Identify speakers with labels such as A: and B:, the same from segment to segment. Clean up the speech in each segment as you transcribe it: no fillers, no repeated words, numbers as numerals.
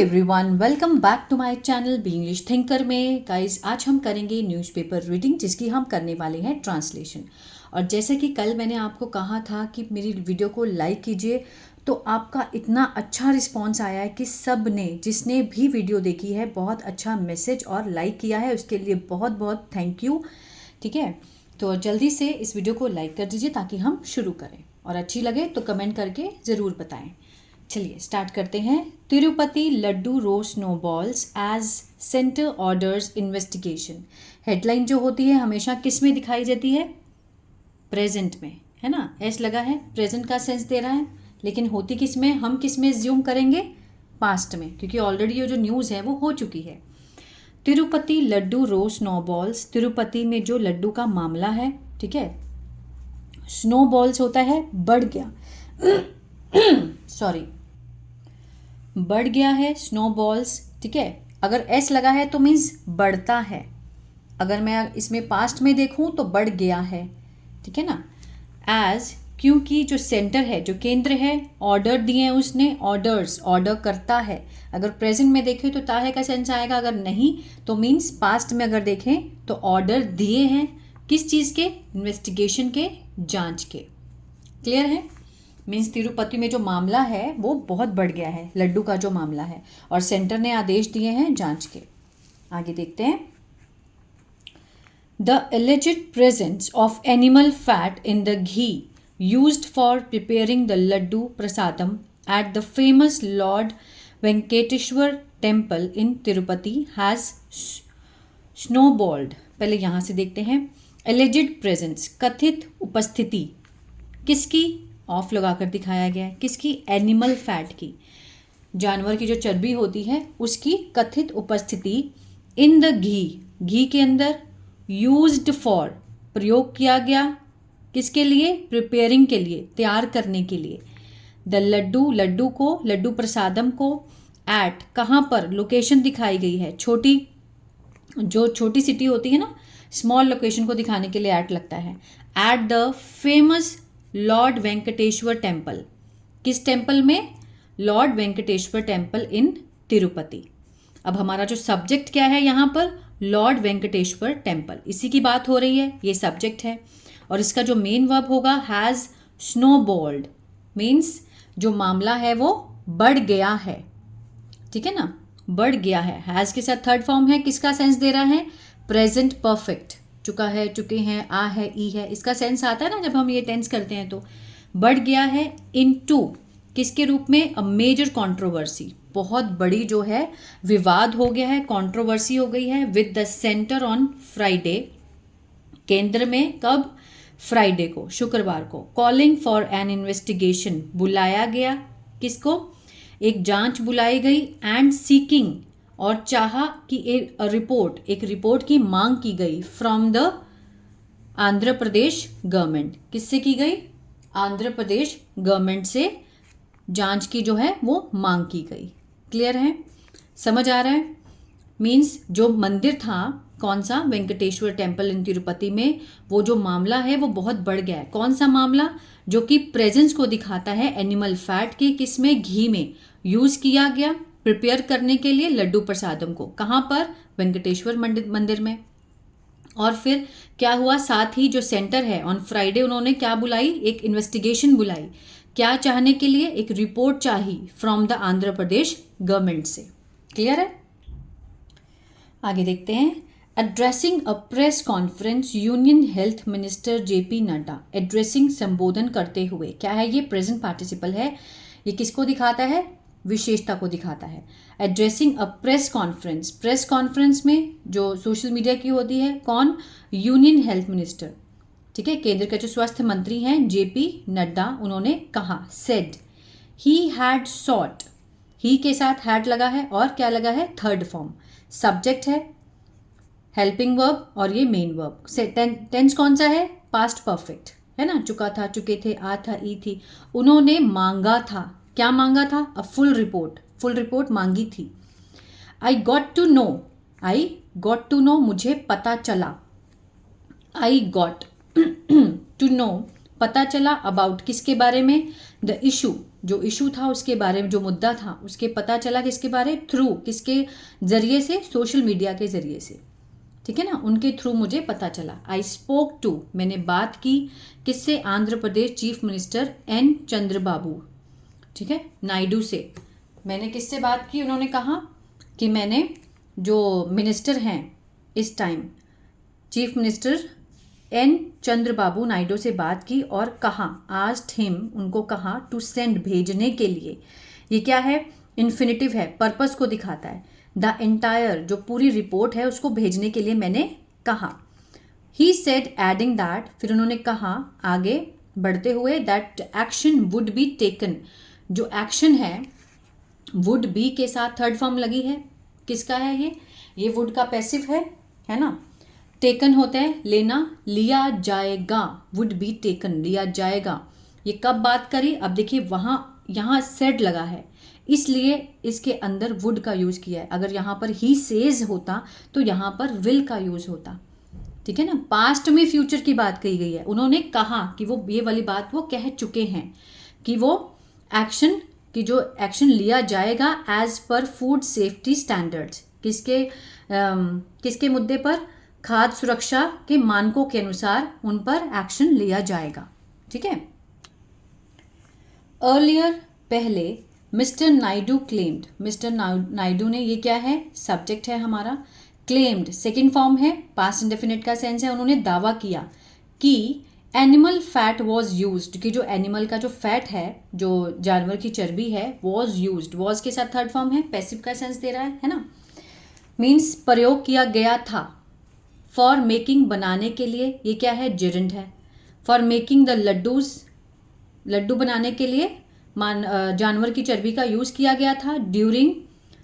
A: Everyone, welcome back to my channel be English thinker में। Guys, आज हम करेंगे न्यूज़पेपर रीडिंग, जिसकी हम करने वाले हैं ट्रांसलेशन। और जैसे कि कल मैंने आपको कहा था कि मेरी वीडियो को लाइक कीजिए, तो आपका इतना अच्छा रिस्पांस आया है कि सब ने, जिसने भी वीडियो देखी है, बहुत अच्छा मैसेज और लाइक किया है। उसके लिए बहुत बहुत थैंक यू। ठीक है, तो जल्दी से इस वीडियो को लाइक कर दीजिए ताकि हम शुरू करें, और अच्छी लगे तो कमेंट करके ज़रूर बताएं। चलिए स्टार्ट करते हैं। Tirupati laddu row snowballs as centre orders investigation. Headline जो होती है हमेशा किस में दिखाई जाती है? प्रेजेंट में, है ना। एस लगा है, प्रेजेंट का सेंस दे रहा है, लेकिन होती किस में, हम किस में ज्यूम करेंगे? पास्ट में, क्योंकि ऑलरेडी ये जो न्यूज़ है वो हो चुकी है। तिरुपति लड्डू रो स्नोबॉल्स, तिरुपति में जो लड्डू का मामला है, ठीक है। स्नोबॉल्स होता है बढ़ गया सॉरी, बढ़ गया है स्नोबॉल्स, ठीक है। अगर एस लगा है तो मीन्स बढ़ता है। अगर मैं इसमें पास्ट में देखूं तो बढ़ गया है, ठीक है ना। एज, क्योंकि जो सेंटर है, जो केंद्र है, ऑर्डर दिए हैं उसने, ऑर्डर्स, ऑर्डर करता है। अगर प्रेजेंट में देखें तो है का सेंस आएगा, अगर नहीं तो मीन्स पास्ट में अगर देखें तो ऑर्डर दिए हैं। किस चीज़ के? इन्वेस्टिगेशन के, जांच के। क्लियर है? मीन्स तिरुपति में जो मामला है वो बहुत बढ़ गया है, लड्डू का जो मामला है, और सेंटर ने आदेश दिए हैं जांच के। आगे देखते हैं। The alleged presence of animal fat in the ghee used for preparing the laddu prasadam at the famous Lord Venkateswara temple in Tirupati has snowballed. पहले यहाँ से देखते हैं। एलिजिड प्रेजेंस, कथित उपस्थिति, किसकी? ऑफ लगाकर दिखाया गया है। किसकी? एनिमल फैट की, जानवर की जो चर्बी होती है उसकी कथित उपस्थिति। इन द घी, घी के अंदर। यूज्ड फॉर, प्रयोग किया गया, किसके लिए? प्रिपेयरिंग के लिए, तैयार करने के लिए। द लड्डू, लड्डू को, लड्डू प्रसादम को। एट, कहाँ पर? लोकेशन दिखाई गई है, छोटी, जो छोटी सिटी होती है ना, स्मॉल लोकेशन को दिखाने के लिए एट लगता है। At the famous Lord Venkateswara temple, किस टेम्पल में? Lord Venkateswara temple in Tirupati. अब हमारा जो सब्जेक्ट क्या है यहाँ पर? लॉर्ड वेंकटेश्वर टेम्पल, इसी की बात हो रही है, ये सब्जेक्ट है। और इसका जो मेन वर्ब होगा हैज़ स्नोबॉल्ड, मीन्स जो मामला है वो बढ़ गया है, ठीक है ना, बढ़ गया है। हैज़ के साथ थर्ड फॉर्म है, किसका सेंस दे रहा है? प्रेजेंट परफेक्ट, चुका है, चुके हैं, आ है, ई है, इसका सेंस आता है ना जब हम ये टेंस करते हैं तो। बढ़ गया है इनटू, किसके रूप में? अ मेजर कंट्रोवर्सी, बहुत बड़ी जो है विवाद हो गया है, कंट्रोवर्सी हो गई है। With the centre on Friday, केंद्र में कब? फ्राइडे को, शुक्रवार को। कॉलिंग फॉर एन इन्वेस्टिगेशन, बुलाया गया, किसको? एक जांच बुलाई गई। एंड सीकिंग, और चाहा कि एक रिपोर्ट, एक रिपोर्ट की मांग की गई। From the Andhra Pradesh government, किससे की गई? आंध्र प्रदेश गवर्नमेंट से जांच की जो है वो मांग की गई। क्लियर है? समझ आ रहा है? मीन्स जो मंदिर था, कौन सा? वेंकटेश्वर टेम्पल इन तिरुपति में, वो जो मामला है वो बहुत बढ़ गया है। कौन सा मामला? जो कि प्रेजेंस को दिखाता है एनिमल फैट की, किसमें? घी में यूज किया गया प्रिपेयर करने के लिए लड्डू प्रसादम को। कहाँ पर? वेंकटेश्वर मंदिर में। और फिर क्या हुआ? साथ ही जो सेंटर है, ऑन फ्राइडे उन्होंने क्या बुलाई? एक इन्वेस्टिगेशन बुलाई। क्या चाहने के लिए? एक रिपोर्ट चाहिए from the Andhra Pradesh government से। क्लियर है? आगे देखते हैं। Addressing a press conference, union health minister JP Nadda. Addressing, संबोधन करते हुए। क्या है ये? प्रेजेंट पार्टिसिपल है। ये किसको दिखाता है? विशेषता को दिखाता है। Addressing a press conference, press conference में जो सोशल मीडिया की होती है, कौन? यूनियन हेल्थ मिनिस्टर, ठीक है, केंद्र के जो स्वास्थ्य मंत्री हैं जेपी नड्डा, उन्होंने कहा, सेड, ही हैड सॉट, ही के साथ हैड लगा है, और क्या लगा है? थर्ड फॉर्म, सब्जेक्ट है, हेल्पिंग वर्ब, और ये मेन वर्ब। टेंस कौन सा है? पास्ट परफेक्ट, है ना, चुका था, चुके थे, आ था, ई थी। उन्होंने मांगा था, क्या मांगा था? A full report, full report मांगी थी। I got to know, I got to know, मुझे पता चला। आई गॉट टू नो, पता चला। अबाउट, किसके बारे में? द इशू, जो इशू था उसके बारे में, जो मुद्दा था उसके पता चला किसके बारे, थ्रू, किसके ज़रिए से, सोशल मीडिया के ज़रिए से, ठीक है ना, उनके थ्रू मुझे पता चला। आई स्पोक टू, मैंने बात की किससे, Andhra Pradesh chief minister N Chandrababu, ठीक है, नायडू से। मैंने किससे बात की, उन्होंने कहा कि मैंने जो मिनिस्टर हैं इस time, chief minister N Chandrababu Naidu से बात की और कहा, आस्क्ड हिम, उनको कहा, टू सेंड, भेजने के लिए। ये क्या है, इन्फिनिटिव है, पर्पस को दिखाता है। द एंटायर, जो पूरी रिपोर्ट है उसको भेजने के लिए मैंने कहा। ही सेड एडिंग दैट, फिर उन्होंने कहा आगे बढ़ते हुए, that action would be taken, जो एक्शन है वुड बी के साथ थर्ड फॉर्म लगी है, किसका है ये वुड का पैसिव है ना। टेकन होता है लेना, लिया जाएगा, वुड बी टेकन, लिया जाएगा। ये कब बात करी, अब देखिए वहाँ यहाँ सेड लगा है इसलिए इसके अंदर वुड का यूज़ किया है। अगर यहाँ पर ही सेज होता तो यहाँ पर विल का यूज़ होता, ठीक है ना। पास्ट में फ्यूचर की बात कही गई है, उन्होंने कहा कि वो ये वाली बात वो कह चुके हैं कि वो एक्शन, कि जो एक्शन लिया जाएगा as per food safety standards, किसके मुद्दे पर, खाद्य सुरक्षा के मानकों के अनुसार उन पर एक्शन लिया जाएगा, ठीक है। अर्लियर, पहले, mister Naidu claimed, Mister Naidu ने, ये क्या है, सब्जेक्ट है हमारा, क्लेम्ड सेकेंड फॉर्म है, पास्ट इंडेफिनिट का सेंस है, उन्होंने दावा किया कि एनिमल फैट वॉज यूज्ड, कि जो एनिमल का जो फैट है, जो जानवर की चर्बी है, वॉज यूज्ड, वॉज के साथ थर्ड फॉर्म है, पैसिव का सेंस दे रहा है ना, मीन्स प्रयोग किया गया था। फॉर मेकिंग, बनाने के लिए, ये क्या है, जेरेंट है। फॉर मेकिंग द लड्डूज, लड्डू बनाने के लिए जानवर की चर्बी का यूज़ किया गया था। During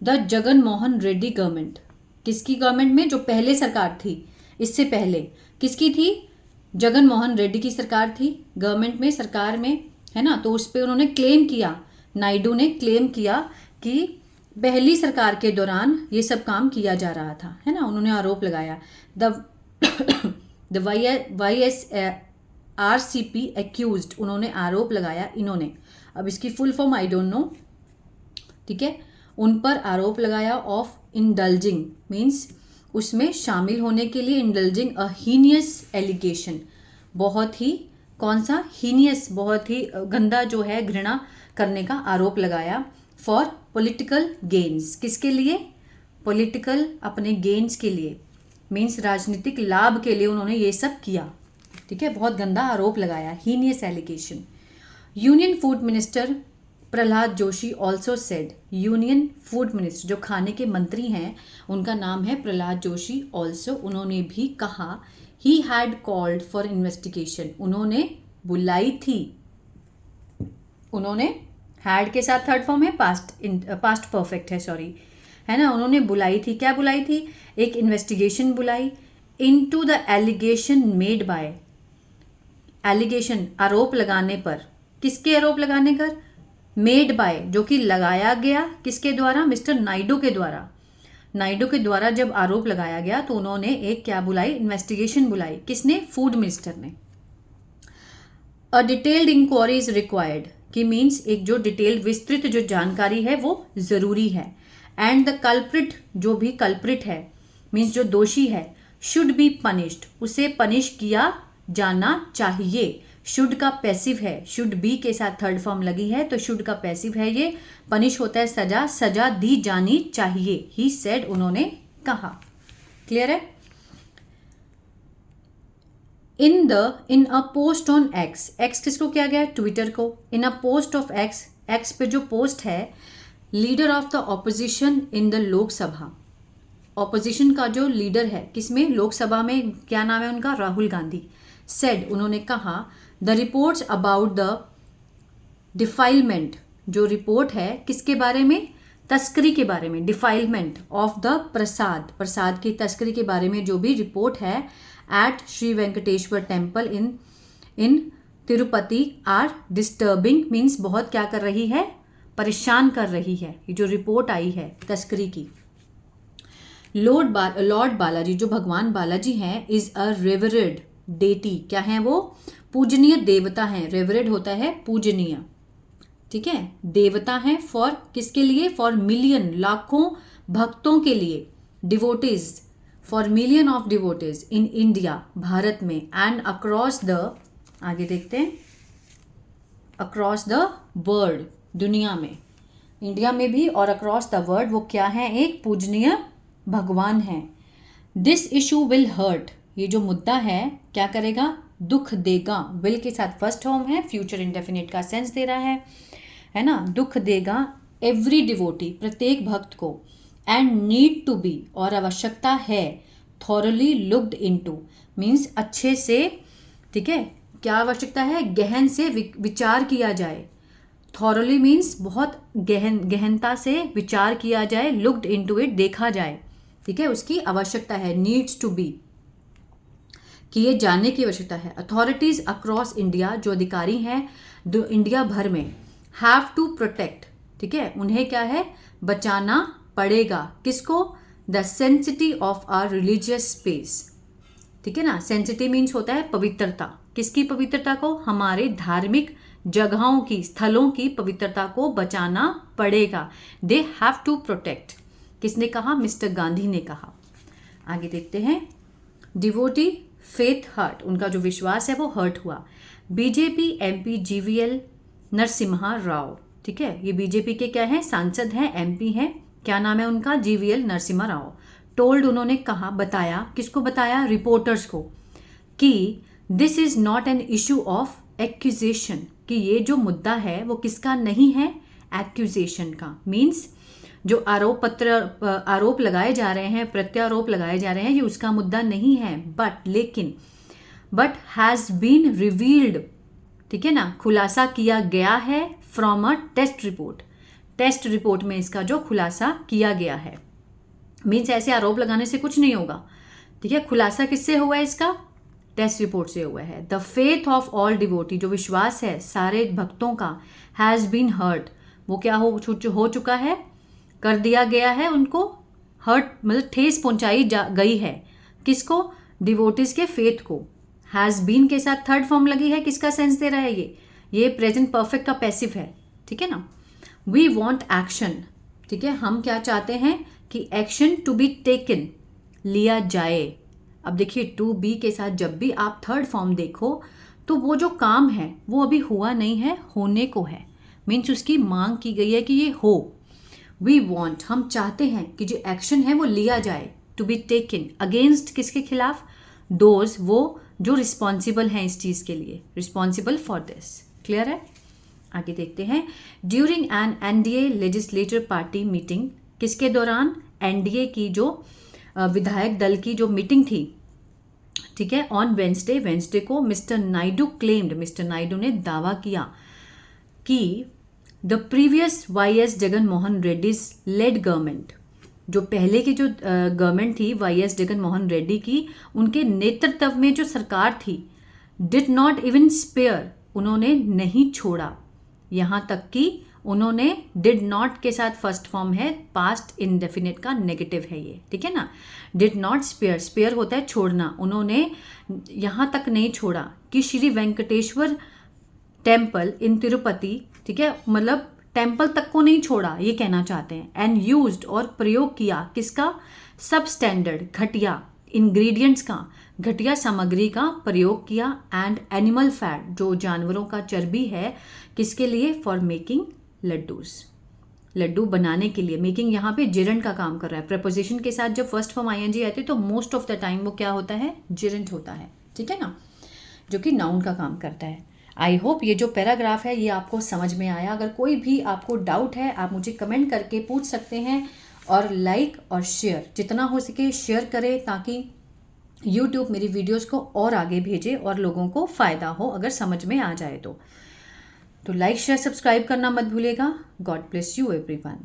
A: the Jagan Mohan Reddy government, किसकी गवर्नमेंट में, जो पहले सरकार थी, इससे पहले किसकी थी, जगन मोहन रेड्डी की सरकार थी, गवर्नमेंट में, सरकार में, है ना। तो उस पर उन्होंने क्लेम किया, नायडू ने क्लेम किया कि पहली सरकार के दौरान ये सब काम किया जा रहा था, है ना। उन्होंने आरोप लगाया, द YSRCP एक्यूज्ड, उन्होंने आरोप लगाया, इन्होंने, अब इसकी full form I don't know, ठीक है, उन पर आरोप लगाया ऑफ इंडल्जिंग, मीन्स उसमें शामिल होने के लिए, इंडल्जिंग अ हीनियस एलिगेशन, बहुत ही, कौन सा, हीनियस, बहुत ही गंदा जो है, घृणा करने का आरोप लगाया। फॉर पॉलिटिकल गेन्स, किसके लिए, पॉलिटिकल, अपने गेन्स के लिए, मीन्स राजनीतिक लाभ के लिए उन्होंने ये सब किया, ठीक है, बहुत गंदा आरोप लगाया, heinous allegation. Union food minister Prahlad Joshi also said, union food minister, जो खाने के मंत्री हैं, उनका नाम है प्रहलाद जोशी, ऑल्सो, उन्होंने भी कहा, he had called for investigation, उन्होंने बुलाई थी, उन्होंने, हैड के साथ थर्ड फॉर्म है, पास्ट परफेक्ट है, सॉरी, है ना, उन्होंने बुलाई थी, क्या बुलाई थी, एक इन्वेस्टिगेशन बुलाई, into the allegation made by, allegation, आरोप लगाने पर, किसके आरोप लगाने पर, मेड बाय, जो कि लगाया गया, किसके द्वारा, मिस्टर नायडू के द्वारा, नायडू के द्वारा जब आरोप लगाया गया तो उन्होंने एक क्या बुलाई, इन्वेस्टिगेशन बुलाई, किसने, फूड मिनिस्टर ने। A detailed inquiry is required, कि मीन्स एक जो डिटेल्ड, विस्तृत जो जानकारी है वो ज़रूरी है। एंड द कल्प्रिट, जो भी कल्प्रिट है, मीन्स जो दोषी है, शुड बी पनिश्ड, उसे पनिश किया जाना चाहिए। शुड का पैसिव है, शुड बी के साथ थर्ड फॉर्म लगी है, तो शुड का पैसिव है ये, पनिश होता है सजा, सजा दी जानी चाहिए। ही सेड, उन्होंने कहा, क्लियर है। In a post on X, X किसको किया गया है, ट्विटर को। In a post of X, X पे जो पोस्ट है, leader of the opposition in the Lok Sabha, opposition का जो लीडर है, किसमें, लोकसभा में, क्या नाम है उनका, राहुल गांधी, सेड, उन्होंने कहा, the reports about the defilement, जो रिपोर्ट है किसके बारे में, तस्करी के बारे में, डिफाइलमेंट ऑफ द प्रसाद, प्रसाद की तस्करी के बारे में जो भी रिपोर्ट है, at Shri Venkateswara temple in Tirupati, are disturbing, means बहुत क्या कर रही है, परेशान कर रही है, ये जो रिपोर्ट आई है तस्करी की। लॉर्ड बालाजी, जो भगवान बालाजी हैं, इज अ रेवरेड डेटी, क्या है वो, पूजनीय देवता हैं, रेवरेड होता है पूजनीय, ठीक है, देवता हैं फॉर किसके लिए, फॉर मिलियन, लाखों भक्तों के लिए, devotees, for million of devotees in India, Bharat में, एंड अक्रॉस द, आगे देखते हैं, अक्रॉस द वर्ल्ड, दुनिया में, इंडिया में भी और अक्रॉस द वर्ल्ड, वो क्या है, एक पूजनीय भगवान है। दिस इशू विल हर्ट, ये जो मुद्दा है क्या करेगा, दुख देगा, विल के साथ फर्स्ट फॉर्म है, फ्यूचर इंडेफिनिट का सेंस दे रहा है ना, दुख देगा, एवरी डिवोटी, प्रत्येक भक्त को, एंड नीड टू बी, और आवश्यकता है, थॉरली लुक्ड इनटू, मीन्स अच्छे से, ठीक है, क्या आवश्यकता है, गहन से विचार किया जाए, थॉरली मीन्स बहुत गहनता से विचार किया जाए, लुक्ड इनटू इट, देखा जाए, ठीक है, उसकी आवश्यकता है, नीड्स टू बी, कि ये जानने की आवश्यकता है। अथॉरिटीज अक्रॉस इंडिया, जो अधिकारी हैं इंडिया भर में, हैव टू प्रोटेक्ट, ठीक है, उन्हें क्या है, बचाना पड़ेगा, किसको, the sanctity of our religious space, ठीक है ना, सेंसिटी मीन्स होता है पवित्रता, किसकी पवित्रता को, हमारे धार्मिक जगहों की, स्थलों की पवित्रता को बचाना पड़ेगा, दे हैव टू प्रोटेक्ट, किसने कहा, मिस्टर गांधी ने कहा। आगे देखते हैं, डिवोटी फेथ हर्ट, उनका जो विश्वास है वो हर्ट हुआ। BJP MP GVL Narasimha Rao, ठीक है, ये बीजेपी के क्या है, सांसद हैं, एमपी हैं, क्या नाम है उनका, जीवीएल नरसिम्हा राव। टोल्ड, उन्होंने कहा, बताया, किसको बताया, रिपोर्टर्स को, कि this is not an issue of accusation, कि ये जो मुद्दा है वो किसका नहीं है, एक्यूजेशन का, मीन्स जो आरोप लगाए जा रहे हैं, प्रत्यारोप लगाए जा रहे हैं, ये उसका मुद्दा नहीं है, बट हैज़ बीन रिवील्ड, ठीक है ना, खुलासा किया गया है, from a test report, test report में इसका जो खुलासा किया गया है, मीन्स ऐसे आरोप लगाने से कुछ नहीं होगा, ठीक है, खुलासा किससे हुआ है, इसका टेस्ट रिपोर्ट से हुआ है। The faith of all devotee, जो विश्वास है सारे भक्तों का, हैज़ बीन हर्ट, वो क्या हो चुका है, कर दिया गया है, उनको हर्ट मतलब ठेस पहुंचाई गई है, किसको, डिवोटीज के फेथ को, हैज़ बीन के साथ थर्ड फॉर्म लगी है, किसका सेंस दे रहा है, ये प्रेजेंट परफेक्ट का पैसिव है, ठीक है ना। वी वॉन्ट एक्शन, ठीक है, हम क्या चाहते हैं कि एक्शन टू बी टेकन, लिया जाए। अब देखिए टू बी के साथ जब भी आप थर्ड फॉर्म देखो तो वो जो काम है वो अभी हुआ नहीं है, होने को है, मीन्स उसकी मांग की गई है कि ये हो। वी वॉन्ट, हम चाहते हैं कि जो एक्शन है वो लिया जाए, टू बी टेकन, अगेंस्ट किसके खिलाफ, दोज, वो जो रिस्पॉन्सिबल हैं इस चीज़ के लिए, रिस्पॉन्सिबल फॉर दिस, क्लियर है। आगे देखते हैं, during an NDA legislative party meeting, किसके दौरान, एनडीए की जो विधायक दल की जो मीटिंग थी, ठीक है, ऑन वेंसडे को, Mister Naidu claimed, Mister Naidu ने दावा किया कि the previous YS Jagan Mohan Reddy's led government, जो पहले की जो गवर्नमेंट थी वाईएस जगन मोहन रेड्डी की, उनके नेतृत्व में जो सरकार थी, डिड नॉट इवन स्पेयर, उन्होंने नहीं छोड़ा, यहाँ तक कि उन्होंने डिड नॉट के साथ फर्स्ट फॉर्म है, पास्ट इंडेफिनिट का नेगेटिव है ये, ठीक है ना, डिड नॉट स्पेयर, स्पेयर होता है छोड़ना, उन्होंने यहाँ तक नहीं छोड़ा कि श्री वेंकटेश्वर टेम्पल इन तिरुपति, ठीक है, मतलब टेम्पल तक को नहीं छोड़ा, ये कहना चाहते हैं। एंड यूज्ड, और प्रयोग किया, किसका, सब स्टैंडर्ड, घटिया इंग्रेडिएंट्स का, घटिया सामग्री का प्रयोग किया, एंड एनिमल फैट, जो जानवरों का चर्बी है, किसके लिए, फॉर मेकिंग लड्डूस, लड्डू बनाने के लिए। मेकिंग यहाँ पे जिरंट का काम कर रहा है, प्रपोजिशन के साथ जब फर्स्ट फॉर्म आईएनजी आती है तो मोस्ट ऑफ द टाइम वो क्या होता है, जिरंट होता है, ठीक है ना, जो कि नाउन का काम करता है। आई होप ये जो पैराग्राफ है ये आपको समझ में आया। अगर कोई भी आपको डाउट है आप मुझे कमेंट करके पूछ सकते हैं, और लाइक और शेयर, जितना हो सके शेयर करें ताकि YouTube मेरी वीडियोस को और आगे भेजे और लोगों को फ़ायदा हो, अगर समझ में आ जाए तो लाइक शेयर सब्सक्राइब करना मत भूलिएगा। God bless you everyone.